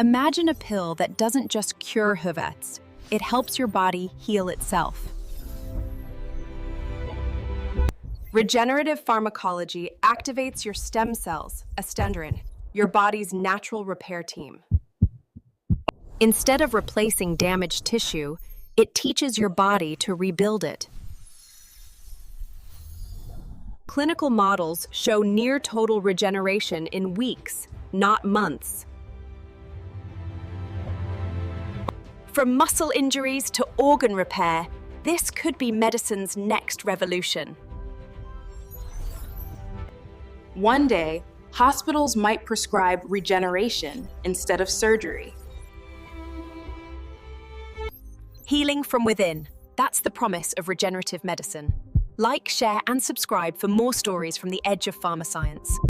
Imagine a pill that doesn't just cure HUVETs, it helps your body heal itself. Regenerative pharmacology activates your stem cells, astendrin, your body's natural repair team. Instead of replacing damaged tissue, it teaches your body to rebuild it. Clinical models show near total regeneration in weeks, not months. From muscle injuries to organ repair, this could be medicine's next revolution. One day, hospitals might prescribe regeneration instead of surgery. Healing from within. That's the promise of regenerative medicine. Like, share, and subscribe for more stories from the edge of pharma science.